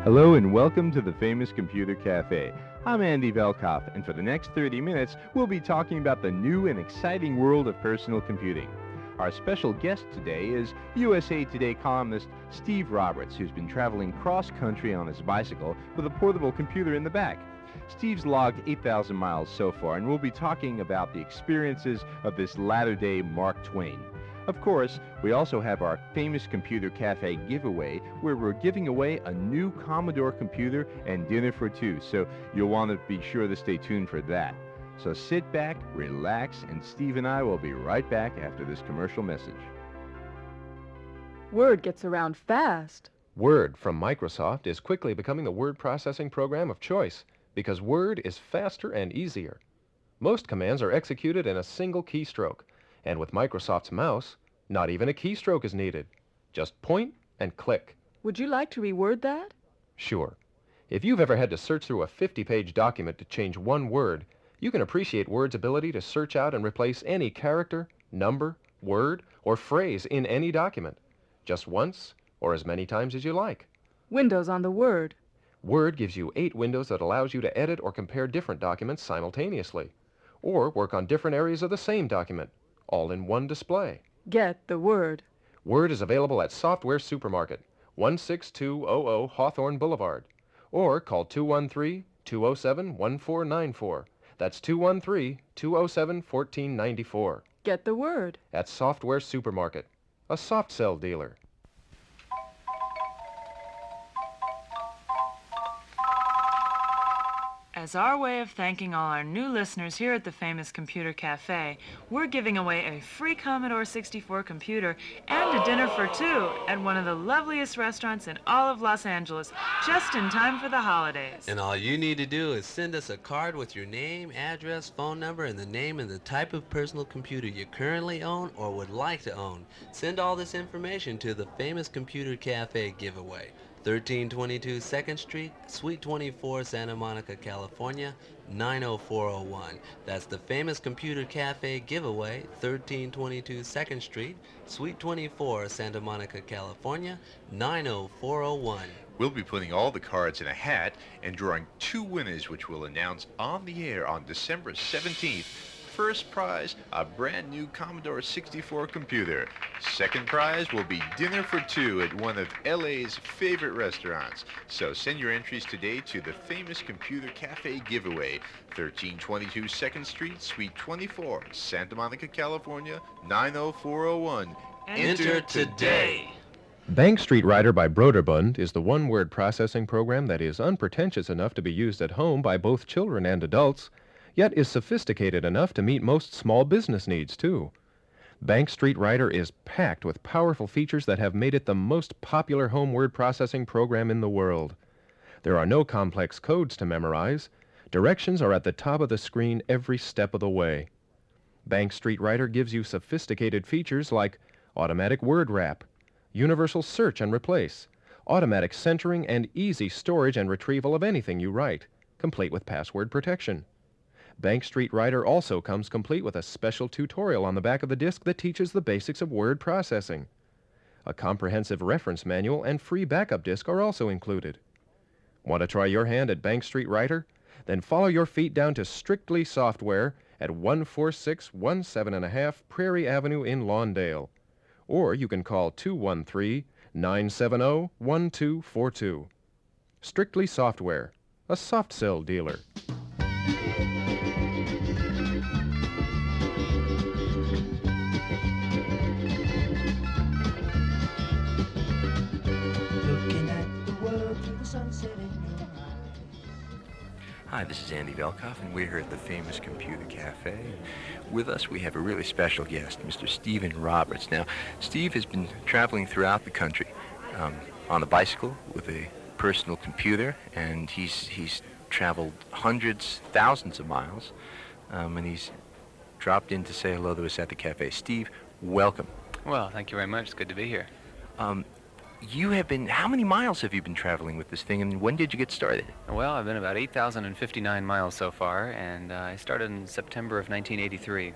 Hello and welcome to the Famous Computer Cafe. I'm Andy Velkoff, and for the next 30 minutes, we'll be talking about the new and exciting world of personal computing. Our special guest today is USA Today columnist Steve Roberts, who's been traveling cross-country on his bicycle with a portable computer in the back. Steve's logged 8,000 miles so far, and we'll be talking about the experiences of this latter-day Mark Twain. Of course, we also have our Famous Computer Cafe giveaway, where we're giving away a new Commodore computer and dinner for two, so you'll want to be sure to stay tuned for that. So sit back, relax, and Steve and I will be right back after this commercial message. Word gets around fast. Word from Microsoft is quickly becoming the word processing program of choice because Word is faster and easier. Most commands are executed in a single keystroke. And with Microsoft's mouse, not even a keystroke is needed. Just point and click. Would you like to reword that? Sure. If you've ever had to search through a 50-page document to change one word, you can appreciate Word's ability to search out and replace any character, number, word, or phrase in any document, just once or as many times as you like. Windows on the Word. Word gives you 8 windows that allows you to edit or compare different documents simultaneously, or work on different areas of the same document, all in one display. Get the Word. Word is available at Software Supermarket, 16200 Hawthorne Boulevard, or call 213-207-1494. That's 213-207-1494. Get the Word. At Software Supermarket, a soft sell dealer. As our way of thanking all our new listeners here at the Famous Computer Cafe, we're giving away a free Commodore 64 computer and a dinner for two at one of the loveliest restaurants in all of Los Angeles, just in time for the holidays. And all you need to do is send us a card with your name, address, phone number, and the name and the type of personal computer you currently own or would like to own. Send all this information to the Famous Computer Cafe giveaway. 1322 2nd Street, Suite 24, Santa Monica, California, 90401. That's the Famous Computer Cafe giveaway, 1322 2nd Street, Suite 24, Santa Monica, California, 90401. We'll be putting all the cards in a hat and drawing 2 winners, which we'll announce on the air on December 17th. First prize, a brand new Commodore 64 computer. Second prize will be dinner for two at one of LA's favorite restaurants. So send your entries today to the Famous Computer Cafe giveaway, 1322 2nd Street, Suite 24, Santa Monica, California, 90401. Enter today. Bank Street Writer by Broderbund is the one-word processing program that is unpretentious enough to be used at home by both children and adults, yet is sophisticated enough to meet most small business needs, too. Bank Street Writer is packed with powerful features that have made it the most popular home word processing program in the world. There are no complex codes to memorize. Directions are at the top of the screen every step of the way. Bank Street Writer gives you sophisticated features like automatic word wrap, universal search and replace, automatic centering, and easy storage and retrieval of anything you write, complete with password protection. Bank Street Writer also comes complete with a special tutorial on the back of the disk that teaches the basics of word processing. A comprehensive reference manual and free backup disk are also included. Want to try your hand at Bank Street Writer? Then follow your feet down to Strictly Software at 14617 Prairie Avenue in Lawndale. Or you can call 213-970-1242. Strictly Software, a soft sell dealer. Hi, this is Andy Velkoff, and we're here at the Famous Computer Cafe. With us, we have a really special guest, Mr. Stephen Roberts. Now, Steve has been traveling throughout the country on a bicycle with a personal computer, and he's traveled hundreds, thousands of miles, and he's dropped in to say hello to us at the cafe. Steve, welcome. Well, thank you very much. It's good to be here. How many miles have you been traveling with this thing, and when did you get started? Well, I've been about 8,059 miles so far, and I started in September of 1983.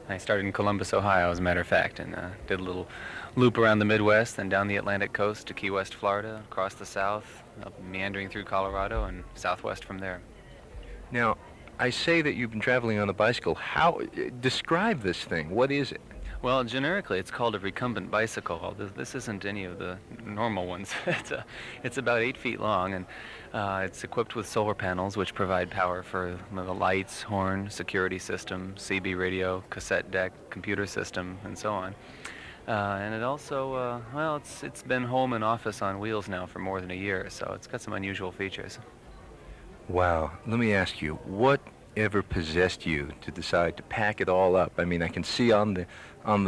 I started in Columbus, Ohio, as a matter of fact, and did a little loop around the Midwest, then down the Atlantic coast to Key West, Florida, across the South, up meandering through Colorado, and southwest from there. Now, I say that you've been traveling on a bicycle. How, describe this thing. What is it? Well, generically, it's called a recumbent bicycle. This isn't any of the normal ones. It's about 8 feet long, and it's equipped with solar panels, which provide power for the lights, horn, security system, CB radio, cassette deck, computer system, and so on. And it also, well, it's been home and office on wheels now for more than a year, so it's got some unusual features. Wow. Let me ask you, what ever possessed you to decide to pack it all up? I mean, I can see on the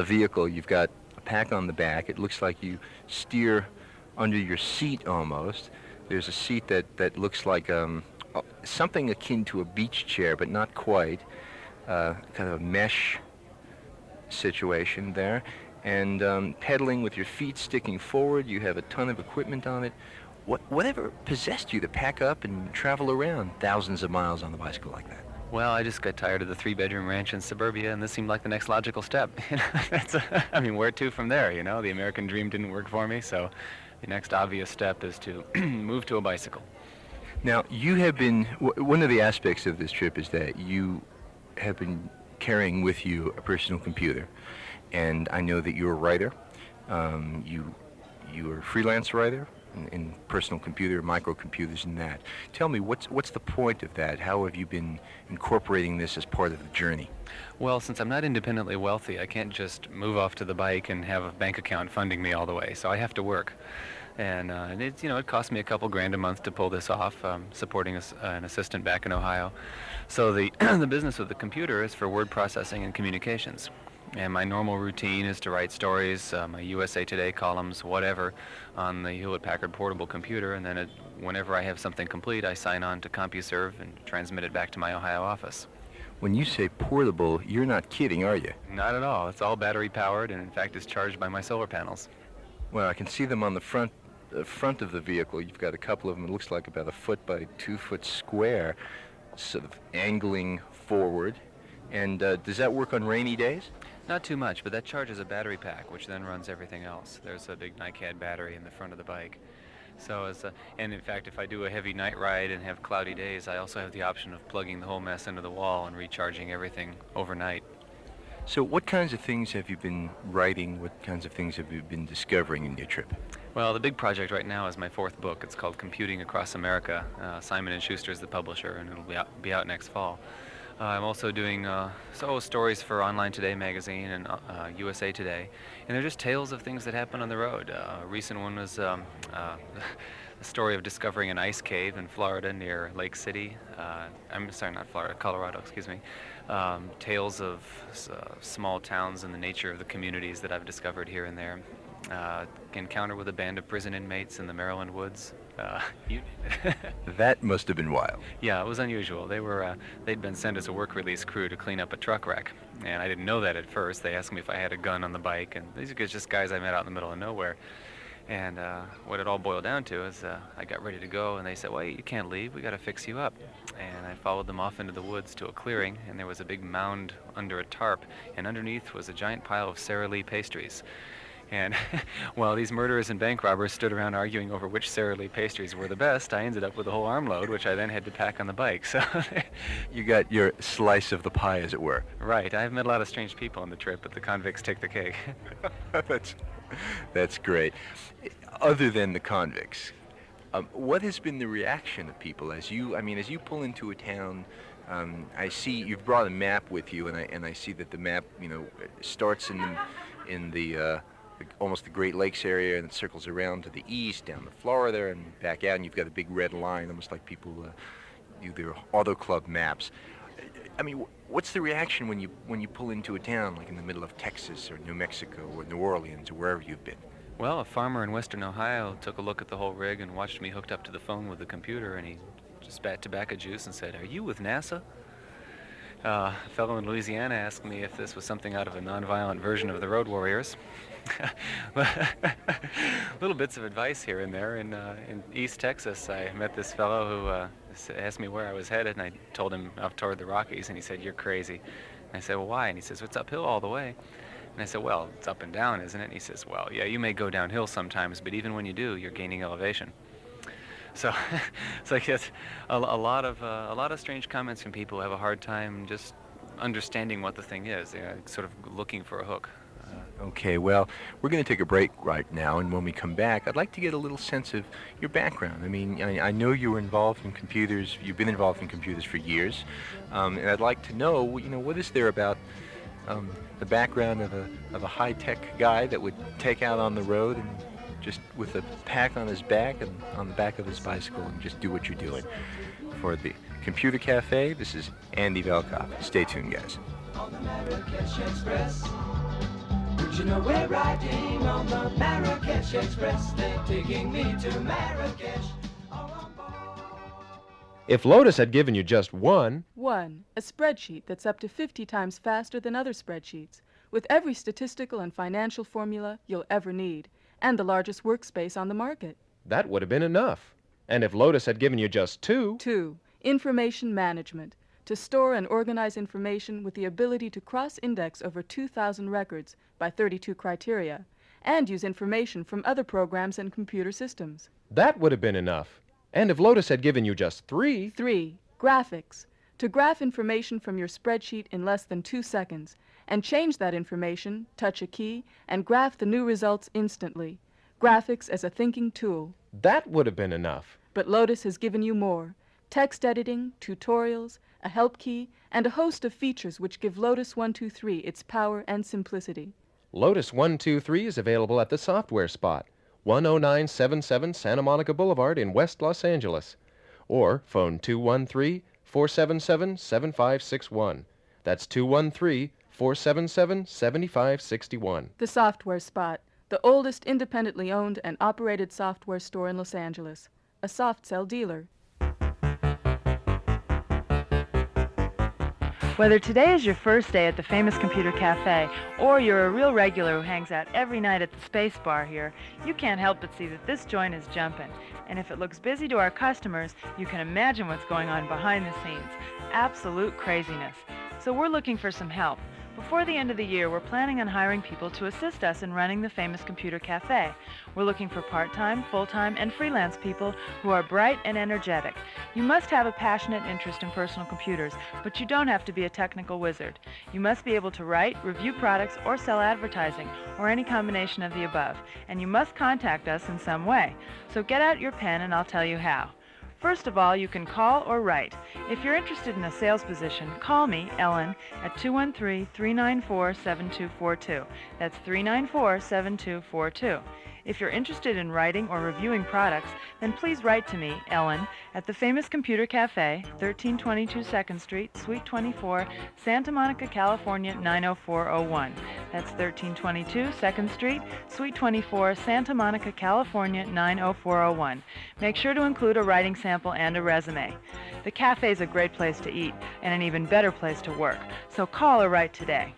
vehicle you've got a pack on the back. It looks like you steer under your seat almost. There's a seat that looks like something akin to a beach chair, but not quite. Kind of a mesh situation there. And pedaling with your feet sticking forward. You have a ton of equipment on it. Whatever possessed you to pack up and travel around thousands of miles on the bicycle like that? Well, I just got tired of the 3-bedroom ranch in suburbia, and this seemed like the next logical step. I mean, where to from there, you know? The American dream didn't work for me, so the next obvious step is to move to a bicycle. Now, you have been, one of the aspects of this trip is that you have been carrying with you a personal computer. And I know that you're a writer. You are a freelance writer in personal computer, microcomputers and that. Tell me, what's the point of that? How have you been incorporating this as part of the journey? Well, since I'm not independently wealthy, I can't just move off to the bike and have a bank account funding me all the way, so I have to work. And it's, you know, it cost me a couple grand a month to pull this off, supporting an assistant back in Ohio. So the the business with the computer is for word processing and communications. And my normal routine is to write stories, my USA Today columns, whatever, on the Hewlett-Packard portable computer, and then whenever I have something complete, I sign on to CompuServe and transmit it back to my Ohio office. When you say portable, you're not kidding, are you? Not at all. It's all battery-powered, and in fact is charged by my solar panels. Well, I can see them on the front of the vehicle. You've got a couple of them. It looks like about 1 foot by 2 foot square, sort of angling forward. And does that work on rainy days? Not too much, but that charges a battery pack, which then runs everything else. There's a big NiCad battery in the front of the bike. So, and in fact, if I do a heavy night ride and have cloudy days, I also have the option of plugging the whole mess into the wall and recharging everything overnight. So what kinds of things have you been writing? What kinds of things have you been discovering in your trip? Well, the big project right now is my 4th book. It's called Computing Across America. Simon & Schuster is the publisher, and it'll be out next fall. I'm also doing stories for Online Today magazine and USA Today, and they're just tales of things that happen on the road. A recent one was a story of discovering an ice cave in Florida near Lake City. I'm sorry, not Florida, Colorado, excuse me. Tales of small towns and the nature of the communities that I've discovered here and there. Encounter with a band of prison inmates in the Maryland woods. That must have been wild. Yeah, it was unusual. They'd been sent as a work release crew to clean up a truck wreck, and I didn't know that at first. They asked me if I had a gun on the bike, and these are just guys I met out in the middle of nowhere. And what it all boiled down to is I got ready to go, and they said, well, you can't leave. We got to fix you up. And I followed them off into the woods to a clearing, and there was a big mound under a tarp, and underneath was a giant pile of Sara Lee pastries. And while these murderers and bank robbers stood around arguing over which Sara Lee pastries were the best, I ended up with a whole armload, which I then had to pack on the bike. So you got your slice of the pie, as it were. Right. I've met a lot of strange people on the trip, but the convicts take the cake. That's great. Other than the convicts, what has been the reaction of people as you pull into a town? I see you've brought a map with you, and I see that the map, starts in the almost the Great Lakes area, and it circles around to the east, down to Florida, and back out, and you've got a big red line, almost like people do their auto club maps. I mean, what's the reaction when you pull into a town like in the middle of Texas or New Mexico or New Orleans or wherever you've been? Well, a farmer in western Ohio took a look at the whole rig and watched me hooked up to the phone with the computer, and he just spat tobacco juice and said, "Are you with NASA?" A fellow in Louisiana asked me if this was something out of a nonviolent version of the Road Warriors. Little bits of advice here and there. In East Texas, I met this fellow who asked me where I was headed, and I told him up toward the Rockies, and he said, "You're crazy." And I said, well, why? And he says, well, it's uphill all the way. And I said, well, it's up and down, isn't it? And he says, well, yeah, you may go downhill sometimes, but even when you do, you're gaining elevation. So it's like it's a lot of strange comments from people who have a hard time just understanding what the thing is. They're sort of looking for a hook. Okay, well, we're going to take a break right now, and when we come back, I'd like to get a little sense of your background. I mean, I know you were involved in computers. You've been involved in computers for years, and I'd like to know, what is there about the background of a high-tech guy that would take out on the road and just with a pack on his back and on the back of his bicycle and just do what you're doing. For the Computer Cafe, this is Andy Velkoff. Stay tuned, guys. On the Marrakesh Express. Would you know we're riding on the Marrakesh Express? They're taking me to Marrakesh. If Lotus had given you just one, 1. A spreadsheet that's up to 50 times faster than other spreadsheets, with every statistical and financial formula you'll ever need, and the largest workspace on the market. that would have been enough. And if Lotus had given you just two, 2. Information management, to store and organize information with the ability to cross-index over 2,000 records by 32 criteria, and use information from other programs and computer systems. that would have been enough. And if Lotus had given you just three, 3. Graphics, to graph information from your spreadsheet in less than 2 seconds, and change that information, touch a key, and graph the new results instantly. Graphics as a thinking tool. that would have been enough. But Lotus has given you more. Text editing, tutorials, a help key, and a host of features which give Lotus 123 its power and simplicity. Lotus 123 is available at the Software Spot, 10977 Santa Monica Boulevard in West Los Angeles, or phone 213-477-7561. That's 213-477-7561. The Software Spot, the oldest independently owned and operated software store in Los Angeles. A soft sell dealer. Whether today is your first day at the famous Computer Cafe, or you're a real regular who hangs out every night at the Space Bar here, you can't help but see that this joint is jumping. And if it looks busy to our customers, you can imagine what's going on behind the scenes. Absolute craziness. So we're looking for some help. Before the end of the year, we're planning on hiring people to assist us in running the famous Computer Cafe. We're looking for part-time, full-time, and freelance people who are bright and energetic. You must have a passionate interest in personal computers, but you don't have to be a technical wizard. You must be able to write, review products, or sell advertising, or any combination of the above. And you must contact us in some way. So get out your pen and I'll tell you how. First of all, you can call or write. If you're interested in a sales position, call me, Ellen, at 213-394-7242. That's 394-7242. If you're interested in writing or reviewing products, then please write to me, Ellen, at the famous Computer Cafe, 1322 2nd Street, Suite 24, Santa Monica, California, 90401. That's 1322 2nd Street, Suite 24, Santa Monica, California, 90401. Make sure to include a writing sample and a resume. The cafe is a great place to eat and an even better place to work, so call or write today.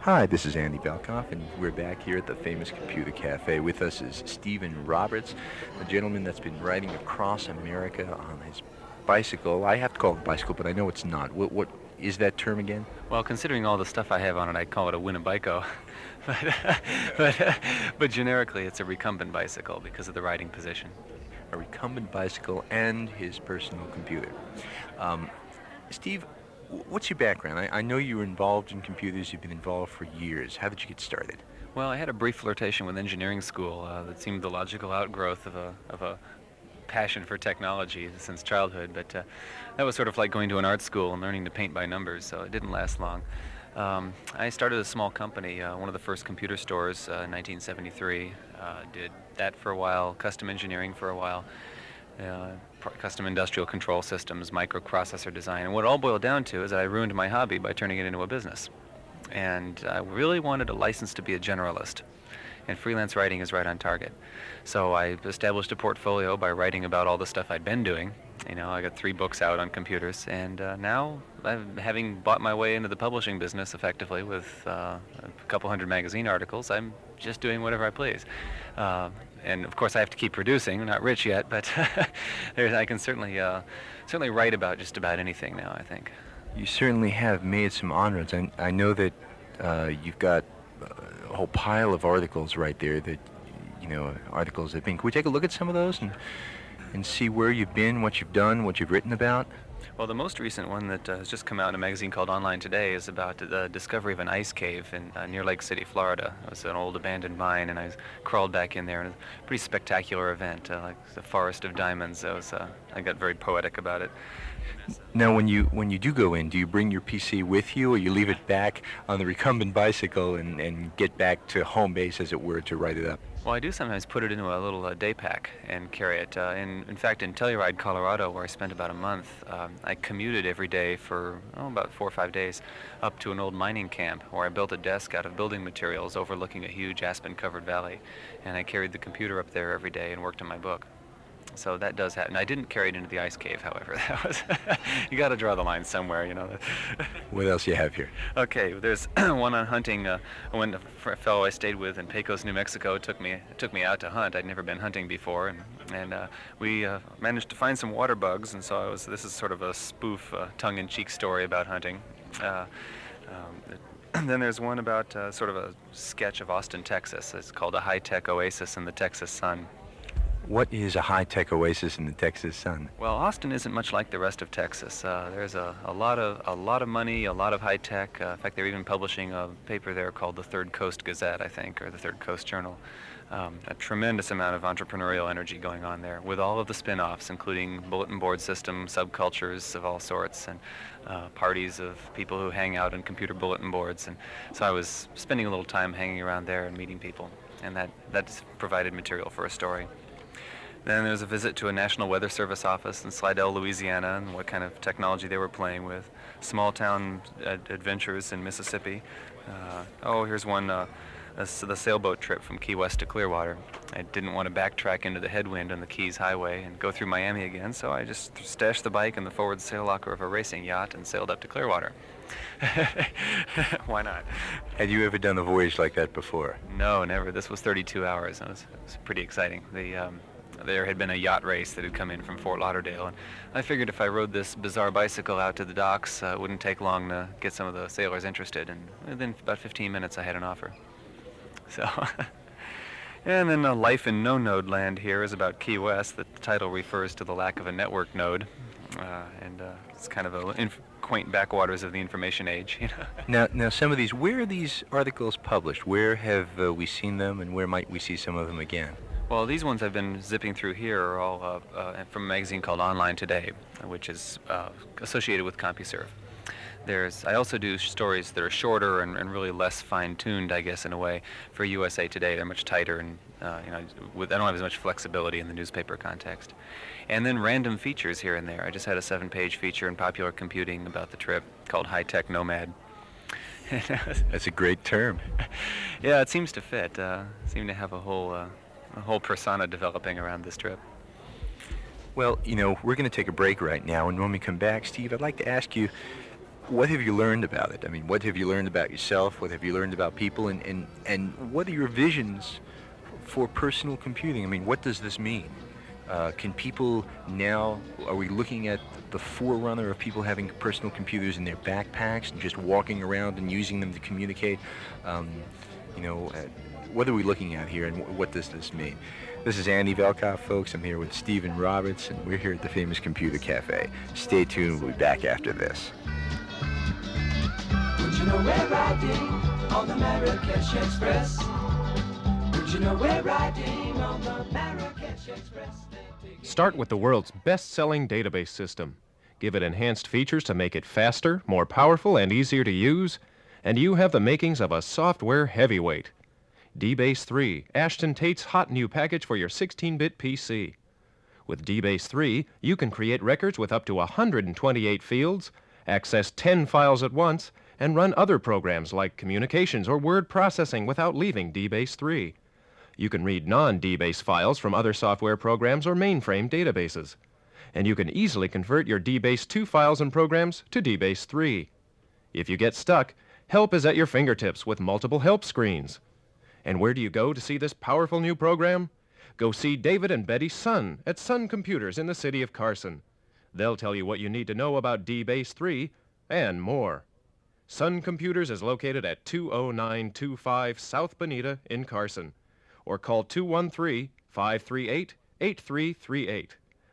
Hi, this is Andy Velkoff, and we're back here at the famous Computer Cafe. With us is Stephen Roberts, a gentleman that's been riding across America on his bicycle. I have to call it a bicycle, but I know it's not. What is that term again? Well, considering all the stuff I have on it, I'd call it a Winnebico. but generically, it's a recumbent bicycle because of the riding position. A recumbent bicycle and his personal computer. Steve, what's your background? I know you were involved in computers. You've been involved for years. How did you get started? Well, I had a brief flirtation with engineering school that seemed the logical outgrowth of a passion for technology since childhood, but that was sort of like going to an art school and learning to paint by numbers, so it didn't last long. I started a small company, one of the first computer stores in 1973. Did that for a while, custom engineering for a while. Custom industrial control systems, microprocessor design, and what it all boiled down to is that I ruined my hobby by turning it into a business. And I really wanted a license to be a generalist, and freelance writing is right on target. So I established a portfolio by writing about all the stuff I'd been doing, I got 3 books out on computers, and now, having bought my way into the publishing business effectively with a couple hundred magazine articles, I'm just doing whatever I please. And of course, I have to keep producing. I'm not rich yet, but I can certainly write about just about anything now, I think. You certainly have made some inroads. I know that you've got a whole pile of articles right there that, articles that have been. Can we take a look at some of those and see where you've been, what you've done, what you've written about? Well, the most recent one that has just come out in a magazine called Online Today is about the discovery of an ice cave near Lake City, Florida. It was an old abandoned mine, and I crawled back in there, and it was a pretty spectacular event, like the forest of diamonds. I got very poetic about it. Now, when you do go in, do you bring your PC with you, or you leave it back on the recumbent bicycle and get back to home base, as it were, to write it up? Well, I do sometimes put it into a little day pack and carry it. In fact, in Telluride, Colorado, where I spent about a month, I commuted every day for about 4 or 5 days up to an old mining camp where I built a desk out of building materials overlooking a huge aspen-covered valley, and I carried the computer up there every day and worked on my book. So that does happen. I didn't carry it into the ice cave, however. That was you got to draw the line somewhere, What else you have here? Okay, there's one on hunting. When a fellow I stayed with in Pecos, New Mexico, took me out to hunt. I'd never been hunting before, and we managed to find some water bugs. And so this is sort of a spoof, tongue-in-cheek story about hunting. Then there's one about sort of a sketch of Austin, Texas. It's called A High-Tech Oasis in the Texas Sun. What is a high-tech oasis in the Texas sun? Well, Austin isn't much like the rest of Texas. There's a lot of money, a lot of high tech. In fact, they're even publishing a paper there called the Third Coast Gazette, I think, or the Third Coast Journal. A tremendous amount of entrepreneurial energy going on there, with all of the spin-offs, including bulletin board system, subcultures of all sorts, and parties of people who hang out on computer bulletin boards. And so I was spending a little time hanging around there and meeting people, and that's provided material for a story. Then there's a visit to a National Weather Service office in Slidell, Louisiana, and what kind of technology they were playing with. Small town adventures in Mississippi. Here's one, the sailboat trip from Key West to Clearwater. I didn't want to backtrack into the headwind on the Keys Highway and go through Miami again, so I just stashed the bike in the forward sail locker of a racing yacht and sailed up to Clearwater. Why not? Had you ever done a voyage like that before? No, never. This was 32 hours. It was pretty exciting. There had been a yacht race that had come in from Fort Lauderdale, and I figured if I rode this bizarre bicycle out to the docks, it wouldn't take long to get some of the sailors interested, and within about 15 minutes I had an offer. So, and then Life in No-Node Land here is about Key West. The title refers to the lack of a network node, and it's kind of quaint backwaters of the information age. Now, some of these, where are these articles published? Where have we seen them, and where might we see some of them again? Well, these ones I've been zipping through here are all from a magazine called Online Today, which is associated with CompuServe. I also do stories that are shorter and really less fine-tuned, I guess, in a way, for USA Today. They're much tighter, and I don't have as much flexibility in the newspaper context. And then random features here and there. I just had a 7-page feature in Popular Computing about the trip called High-Tech Nomad. That's a great term. Yeah, it seems to fit. Seem to have a whole persona developing around this trip. Well, we're going to take a break right now, and when we come back, Steve, I'd like to ask you, what have you learned about it? I mean, what have you learned about yourself? What have you learned about people? And what are your visions for personal computing? I mean, what does this mean? Can people now, are we looking at the forerunner of people having personal computers in their backpacks and just walking around and using them to communicate? What are we looking at here, and what does this mean? This is Andy Velkoff, folks. I'm here with Stephen Roberts, and we're here at the Famous Computer Cafe. Stay tuned. We'll be back after this. Would you know we're riding on the Marrakesh Express? Would you know we're riding on the Marrakesh Express? Start with the world's best-selling database system. Give it enhanced features to make it faster, more powerful, and easier to use, and you have the makings of a software heavyweight. DBase 3, Ashton Tate's hot new package for your 16-bit PC. With DBase 3, you can create records with up to 128 fields, access 10 files at once, and run other programs like communications or word processing without leaving DBase 3. You can read non-DBase files from other software programs or mainframe databases. and you can easily convert your DBase 2 files and programs to DBase 3. If you get stuck, help is at your fingertips with multiple help screens. And where do you go to see this powerful new program? Go see David and Betty Sun at Sun Computers in the city of Carson. They'll tell you what you need to know about DBase 3 and more. Sun Computers is located at 20925 South Bonita in Carson, or call 213-538-8338.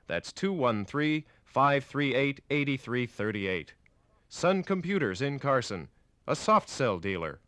That's 213-538-8338. Sun Computers in Carson, a soft cell dealer.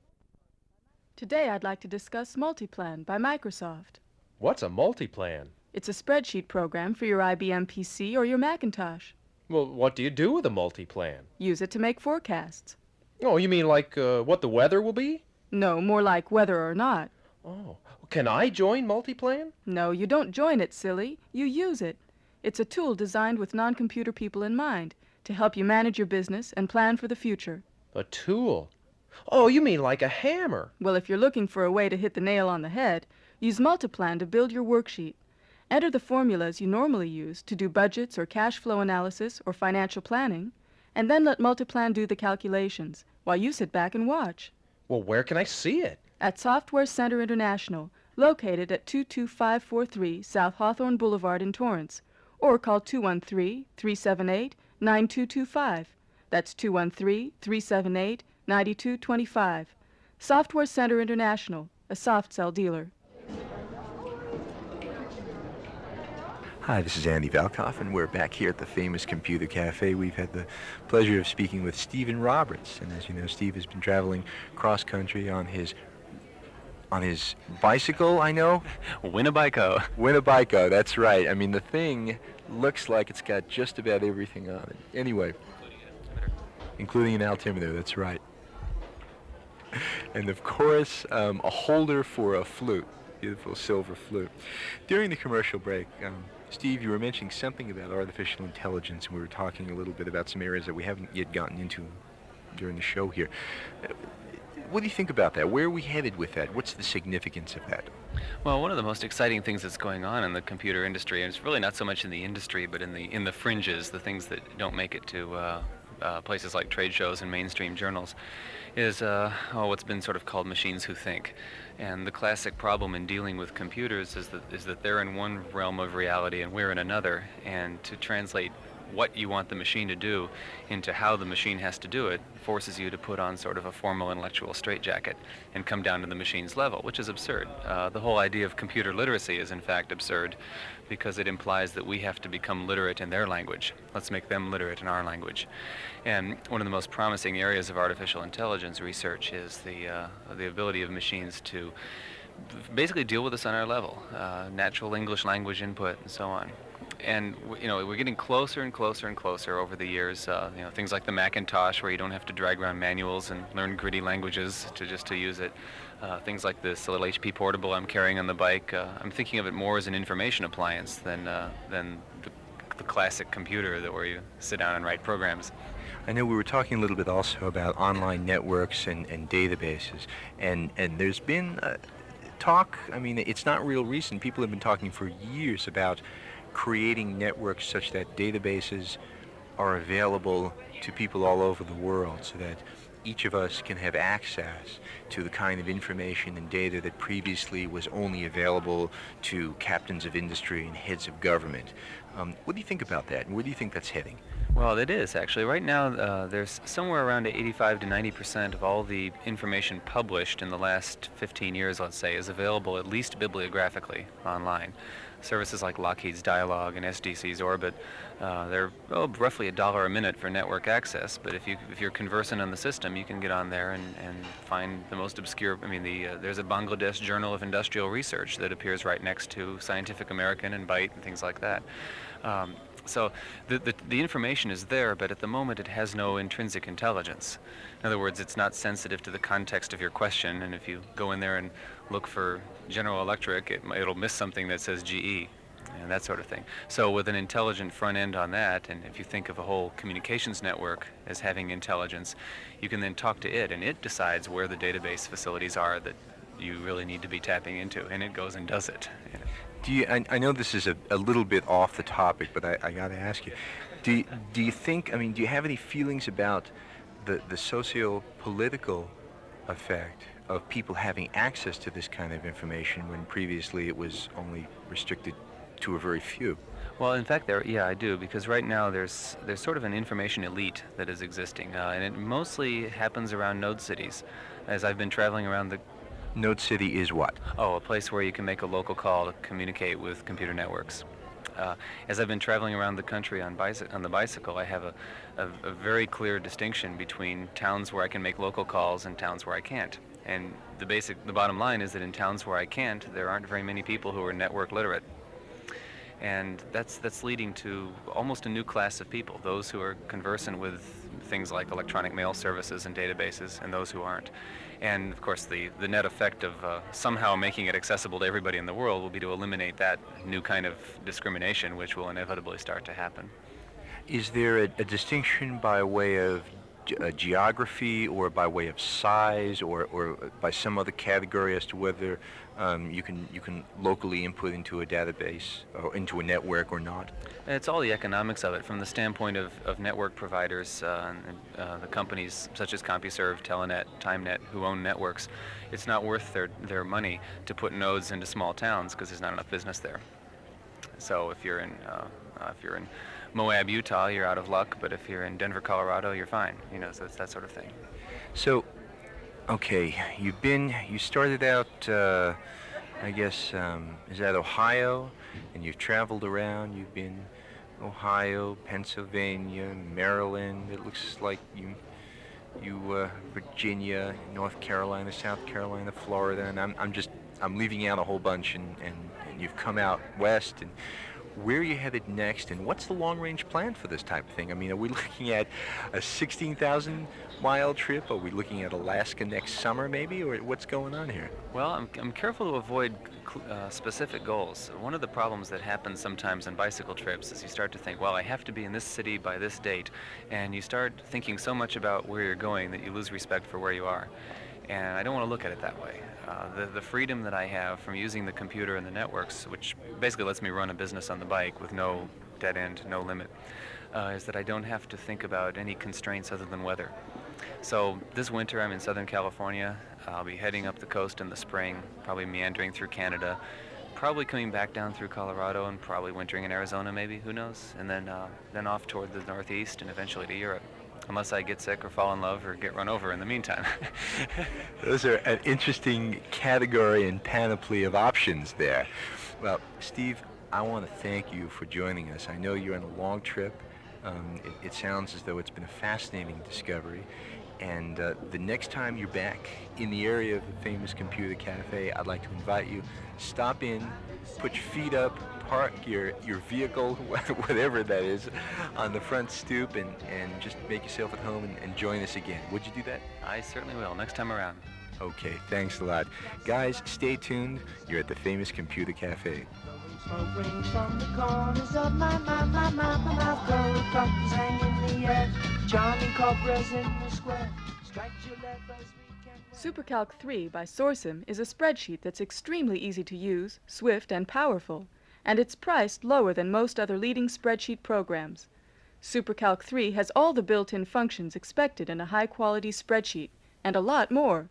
Today I'd like to discuss Multiplan by Microsoft. What's a multiplan? It's a spreadsheet program for your IBM PC or your Macintosh. Well, what do you do with a multiplan? Use it to make forecasts. Oh, you mean like what the weather will be? No, more like whether or not. Oh, can I join Multiplan? No, you don't join it, silly. You use it. It's a tool designed with non-computer people in mind to help you manage your business and plan for the future. A tool? Oh, you mean like a hammer? Well, if you're looking for a way to hit the nail on the head, use Multiplan to build your worksheet. Enter the formulas you normally use to do budgets or cash flow analysis or financial planning, and then let Multiplan do the calculations while you sit back and watch. Well, where can I see it? At Software Center International, located at 22543 South Hawthorne Boulevard in Torrance, or call 213-378-9225. That's 213-378-9225. Software Center International, a soft cell dealer. Hi, this is Andy Valkoff, and we're back here at the famous Computer Cafe. We've had the pleasure of speaking with Stephen Roberts, and as you know, Steve has been traveling cross-country on his bicycle, I know? Winnebago. Winnebago, that's right. I mean, the thing looks like it's got just about everything on it. Anyway, including an altimeter, that's right. And of course, a holder for a flute, beautiful silver flute. During the commercial break, Steve, you were mentioning something about artificial intelligence, and we were talking a little bit about some areas that we haven't yet gotten into during the show here. What do you think about that? Where are we headed with that? What's the significance of that? Well, one of the most exciting things that's going on in the computer industry, and it's really not so much in the industry, but in the fringes, the things that don't make it to places like trade shows and mainstream journals, is what's been sort of called machines who think. And the classic problem in dealing with computers is that they're in one realm of reality and we're in another. And to translate what you want the machine to do into how the machine has to do it forces you to put on sort of a formal intellectual straitjacket and come down to the machine's level, which is absurd. The whole idea of computer literacy is in fact absurd because it implies that we have to become literate in their language. Let's make them literate in our language. And one of the most promising areas of artificial intelligence research is the ability of machines to basically deal with us on our level, natural English language input and so on. And we're getting closer and closer and closer over the years. Things like the Macintosh, where you don't have to drag around manuals and learn gritty languages to use it. Things like this little HP portable I'm carrying on the bike. I'm thinking of it more as an information appliance than the classic computer where you sit down and write programs. I know we were talking a little bit also about online networks and databases, and there's been talk. I mean, it's not real recent. People have been talking for years about creating networks such that databases are available to people all over the world so that each of us can have access to the kind of information and data that previously was only available to captains of industry and heads of government. What do you think about that, and where do you think that's heading? Well, it is actually. Right now, there's somewhere around 85 to 90% of all the information published in the last 15 years, let's say, is available at least bibliographically online. Services like Lockheed's Dialog and SDC's Orbit, they're roughly $1 a minute for network access. But if you're conversant on the system, you can get on there and find the most obscure. I mean, there's a Bangladesh Journal of Industrial Research that appears right next to Scientific American and Byte and things like that. So the information is there, but at the moment it has no intrinsic intelligence. In other words, it's not sensitive to the context of your question, and if you go in there and look for General Electric, it'll miss something that says GE, and that sort of thing. So with an intelligent front end on that, and if you think of a whole communications network as having intelligence, you can then talk to it, and it decides where the database facilities are that you really need to be tapping into, and it goes and does it. I know this is a little bit off the topic, but I got to ask you, do you think, I mean, do you have any feelings about the socio-political effect of people having access to this kind of information when previously it was only restricted to a very few? Well, in fact, I do, because right now there's sort of an information elite that is existing, and it mostly happens around node cities. As I've been traveling around the... Node city is what? Oh, a place where you can make a local call to communicate with computer networks. As I've been traveling around the country on the bicycle, I have a very clear distinction between towns where I can make local calls and towns where I can't. And the bottom line is that in towns where I can't, there aren't very many people who are network literate. And that's leading to almost a new class of people, those who are conversant with things like electronic mail services and databases, and those who aren't. And of course, the net effect of somehow making it accessible to everybody in the world will be to eliminate that new kind of discrimination, which will inevitably start to happen. Is there a distinction by way of geography, or by way of size, or by some other category as to whether you can locally input into a database or into a network or not? It's all the economics of it from the standpoint of network providers, the companies such as CompuServe, Telenet, TimeNet, who own networks. It's not worth their money to put nodes into small towns because there's not enough business there. So if you're in Moab, Utah, you're out of luck, but if you're in Denver, Colorado, you're fine. So it's that sort of thing. So, okay, you started out, I guess, is that Ohio? And you've traveled around. You've been Ohio, Pennsylvania, Maryland. It looks like you Virginia, North Carolina, South Carolina, Florida, and I'm leaving out a whole bunch, and you've come out west. And where are you headed next, and what's the long-range plan for this type of thing? I mean, are we looking at a 16,000-mile trip? Are we looking at Alaska next summer, maybe, or what's going on here? Well, I'm careful to avoid specific goals. One of the problems that happens sometimes on bicycle trips is you start to think, well, I have to be in this city by this date, and you start thinking so much about where you're going that you lose respect for where you are. And I don't want to look at it that way. The freedom that I have from using the computer and the networks, which basically lets me run a business on the bike with no dead end, no limit, is that I don't have to think about any constraints other than weather. So this winter I'm in Southern California. I'll be heading up the coast in the spring, probably meandering through Canada, probably coming back down through Colorado, and probably wintering in Arizona maybe, who knows, and then off toward the northeast and eventually to Europe. Unless I get sick or fall in love or get run over in the meantime. Those are an interesting category and panoply of options there. Well, Steve, I want to thank you for joining us. I know you're on a long trip. It sounds as though it's been a fascinating discovery. And the next time you're back in the area of the famous Computer Cafe, I'd like to invite you, stop in, put your feet up, park your vehicle, whatever that is, on the front stoop, and just make yourself at home and join us again. Would you do that? I certainly will, next time around. Okay, thanks a lot. Guys, stay tuned. You're at the famous Computer Cafe. Smoke rings from the corners of my mouth. Gold buttons hang in the air. Charming cobras in the square. Strike your left as we can. SuperCalc 3 by Sourcem is a spreadsheet that's extremely easy to use, swift, and powerful, and it's priced lower than most other leading spreadsheet programs. SuperCalc 3 has all the built-in functions expected in a high-quality spreadsheet, and a lot more.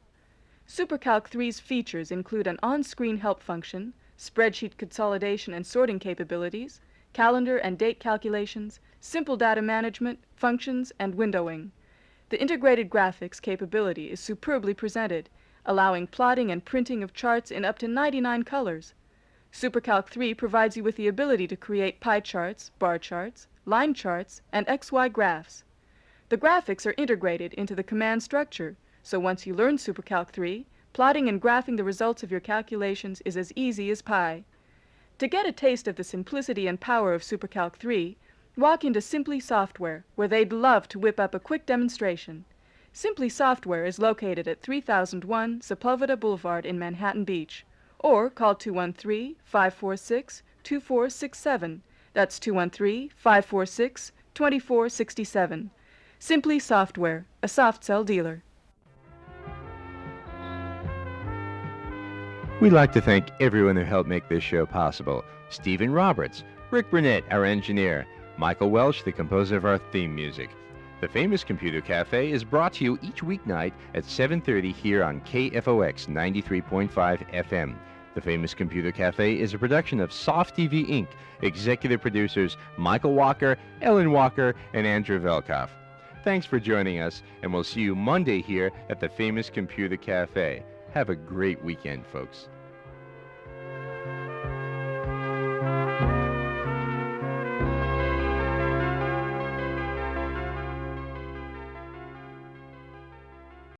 SuperCalc 3's features include an on-screen help function, spreadsheet consolidation and sorting capabilities, calendar and date calculations, simple data management, functions, and windowing. The integrated graphics capability is superbly presented, allowing plotting and printing of charts in up to 99 colors. SuperCalc 3 provides you with the ability to create pie charts, bar charts, line charts, and XY graphs. The graphics are integrated into the command structure, so once you learn SuperCalc 3, plotting and graphing the results of your calculations is as easy as pie. To get a taste of the simplicity and power of SuperCalc 3, walk into Simply Software, where they'd love to whip up a quick demonstration. Simply Software is located at 3001 Sepulveda Boulevard in Manhattan Beach, or call 213-546-2467. That's 213-546-2467. Simply Software, a soft sell dealer. We'd like to thank everyone who helped make this show possible. Stephen Roberts, Rick Burnett, our engineer, Michael Welsh, the composer of our theme music. The Famous Computer Cafe is brought to you each weeknight at 7:30 here on KFOX 93.5 FM. The Famous Computer Cafe is a production of Soft TV Inc. Executive producers Michael Walker, Ellen Walker, and Andrew Velkoff. Thanks for joining us, and we'll see you Monday here at the Famous Computer Cafe. Have a great weekend, folks.